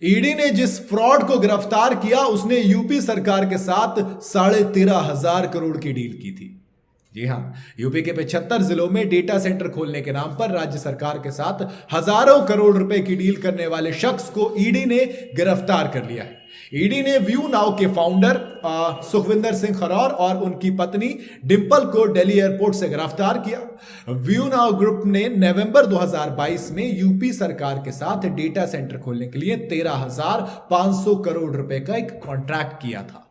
ED ने जिस fraud को गिरफ्तार किया उसने यूपी सरकार के साथ 13,500 करोड़ की डील की थी। जी हां, यूपी के 75 जिलों में डेटा सेंटर खोलने के नाम पर राज्य सरकार के साथ हजारों करोड़ रुपए की डील करने वाले शख्स को ईडी ने गिरफ्तार कर लिया है। ईडी ने व्यू नाउ के फाउंडर सुखविंदर सिंह खरौर और उनकी पत्नी डिंपल को दिल्ली एयरपोर्ट से गिरफ्तार किया। व्यू नाउ ग्रुप ने नवंबर 2022 में यूपी सरकार के साथ डेटा सेंटर खोलने के लिए 13,500 करोड़ रुपए का एक कॉन्ट्रैक्ट किया था।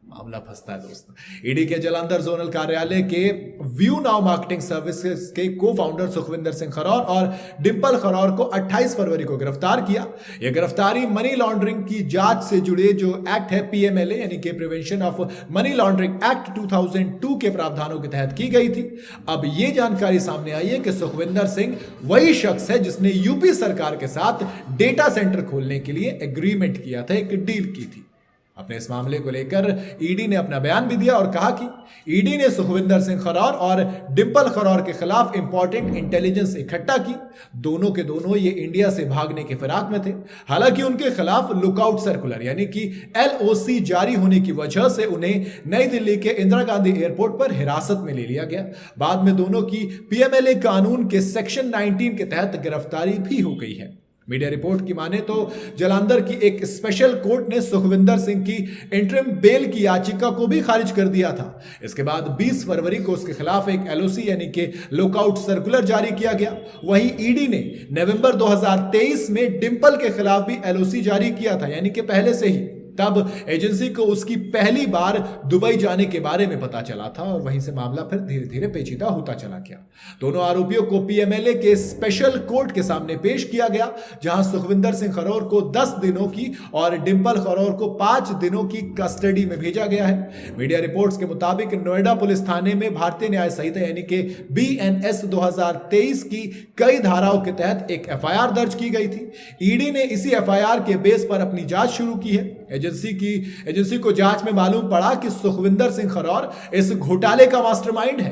मामला फंसता है दोस्तों। ईडी के जालंधर जोनल कार्यालय के व्यू नाउ मार्केटिंग सर्विसेज के को फाउंडर सुखविंदर सिंह खरौर और डिंपल खरौर को 28 फरवरी को गिरफ्तार किया। यह गिरफ्तारी मनी लॉन्ड्रिंग की जांच से जुड़े जो एक्ट है पीएमएलए यानी कि prevention of money laundering act 2002 के प्रावधानों के तहत की गई थी। अब यह जानकारी सामने आई है कि सुखविंदर सिंह वही शख्स है जिसने यूपी सरकार के साथ डेटा सेंटर खोलने के लिए एग्रीमेंट किया था, एक डील की थी। अपने इस मामले को लेकर ईडी ने अपना बयान भी दिया और कहा कि ईडी ने सुखविंदर सिंह खरौर और डिंपल खरौर के खिलाफ इंपॉर्टेंट इंटेलिजेंस इकट्ठा की। दोनों के दोनों ये इंडिया से भागने के फिराक में थे। हालांकि उनके खिलाफ लुकआउट सर्कुलर यानी कि एलओसी जारी होने की वजह से उन्हें नई दिल्ली के इंदिरा गांधी एयरपोर्ट पर हिरासत में ले लिया गया। बाद में दोनों की पीएमएलए कानून के सेक्शन 19 के तहत गिरफ्तारी भी हो गई है। मीडिया रिपोर्ट की माने तो जालंधर की एक स्पेशल कोर्ट ने सुखविंदर सिंह की इंटरिम बेल की याचिका को भी खारिज कर दिया था। इसके बाद 20 फरवरी को उसके खिलाफ एक एलओसी यानी कि लुकआउट सर्कुलर जारी किया गया। वहीं ईडी ने नवंबर 2023 में डिंपल के खिलाफ भी एलओसी जारी किया था, यानी कि पहले से ही। तब एजेंसी को उसकी पहली बार दुबई जाने के बारे में पता चला था और वहीं से मामला फिर धीरे धीरे पेचीदा होता चला गया। दोनों आरोपियों को पीएमएलए के स्पेशल कोर्ट के सामने पेश किया गया, जहां सुखविंदर सिंह खरौर को 10 दिनों की और डिंपल खरौर को 5 दिनों की कस्टडी में भेजा गया है। मीडिया रिपोर्ट्स के मुताबिक नोएडा पुलिस थाने में भारतीय न्याय संहिता यानी कि बीएनएस 2023 की कई धाराओं के तहत एक एफआईआर दर्ज की गई थी। ईडी ने इसी एफआईआर के बेस पर अपनी जांच शुरू की है। एजेंसी को जांच में मालूम पड़ा कि सुखविंदर सिंह खरौर इस घोटाले का मास्टरमाइंड है।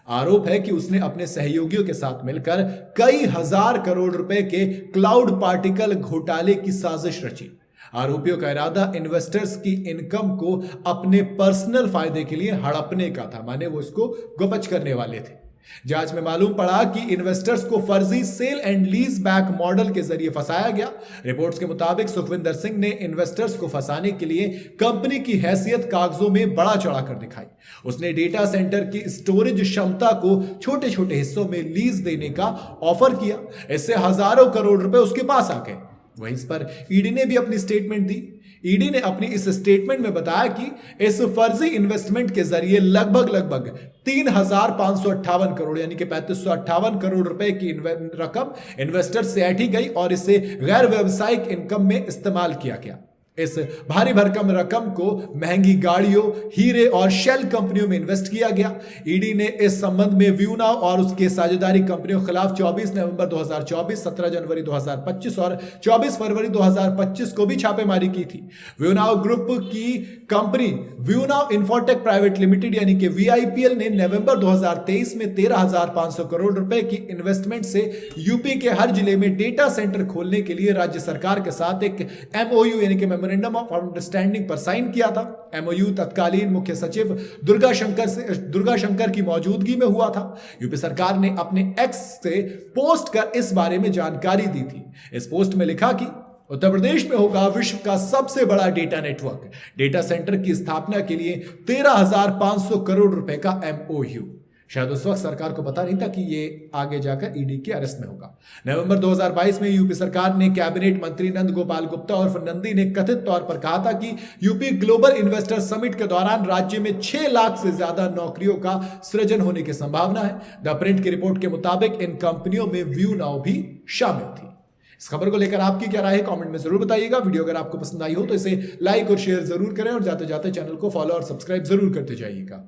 आरोप है कि उसने अपने सहयोगियों के साथ मिलकर कई हजार करोड़ रुपए के क्लाउड पार्टिकल घोटाले की साजिश रची। आरोपियों का इरादा इन्वेस्टर्स की इनकम को अपने पर्सनल फायदे के लिए हड़पने का था, माने वो इसको गोपच करने वाले थे। जांच में मालूम पड़ा कि इन्वेस्टर्स को फर्जी sale and lease back model के जरिए फंसाया गया। रिपोर्ट्स के मुताबिक सुखविंदर सिंह ने इन्वेस्टर्स को फंसाने के लिए कंपनी की हैसियत कागजों में बड़ा चढ़ाकर दिखाई। उसने डेटा सेंटर की स्टोरेज क्षमता को छोटे छोटे हिस्सों में लीज देने का ऑफर किया। इससे हजारों करोड़ रुपए उसके पास आ गए। वहीं इस पर ईडी ने भी अपनी स्टेटमेंट दी। ईडी ने अपनी इस स्टेटमेंट में बताया कि इस फर्जी इन्वेस्टमेंट के जरिए लगभग 3,558 करोड़ यानी कि 3,558 करोड़ रुपए की रकम इन्वेस्टर से ऐंठी गई और इसे गैर व्यावसायिक इनकम में इस्तेमाल किया गया। इस भारी भरकम रकम को महंगी गाड़ियों, हीरे और शेल कंपनियों में इन्वेस्ट किया गया। ईडी ने इस संबंध में व्यू नाउ और उसके साझेदारी कंपनियों के खिलाफ 24 नवंबर 2024, 17 जनवरी 2025 और 24 फरवरी 2025 को भी छापेमारी की थी। व्यू नाउ ग्रुप की company view now infotech private limited यानी कि वीआईपीएल ने नवंबर 2023 में 13,500 करोड़ रुपए की इन्वेस्टमेंट से यूपी के हर जिले में डेटा सेंटर खोलने के लिए राज्य सरकार के साथ एक एमओयू यानी कि मेमोरेंडम ऑफ अंडरस्टैंडिंग पर साइन किया था। एमओयू तत्कालीन मुख्य सचिव दुर्गा शंकर की मौजूदगी में हुआ था। यूपी सरकार ने अपने एक्स से पोस्ट कर इस बारे में जानकारी दी थी। इस पोस्ट में लिखा कि उत्तर प्रदेश में होगा विश्व का सबसे बड़ा डेटा नेटवर्क। डेटा सेंटर की स्थापना के लिए 13,500 करोड़ रुपए का एमओयू। शायद उस वक्त सरकार को पता नहीं था कि ये आगे जाकर ईडी के अरेस्ट में होगा। नवंबर 2022 में यूपी सरकार ने कैबिनेट मंत्री नंद गोपाल गुप्ता और नंदी ने कथित तौर पर कहा था कि यूपी ग्लोबल इन्वेस्टर समिट के दौरान राज्य में 6 लाख से ज्यादा नौकरियों का सृजन होने की संभावना है। द प्रिंट की रिपोर्ट के मुताबिक इन कंपनियों में व्यू नाउ भी शामिल थी। इस खबर को लेकर आपकी क्या राय है कमेंट में जरूर बताइएगा। वीडियो अगर आपको पसंद आई हो तो इसे लाइक और शेयर जरूर करें और जाते जाते चैनल को फॉलो और सब्सक्राइब जरूर करते जाइएगा।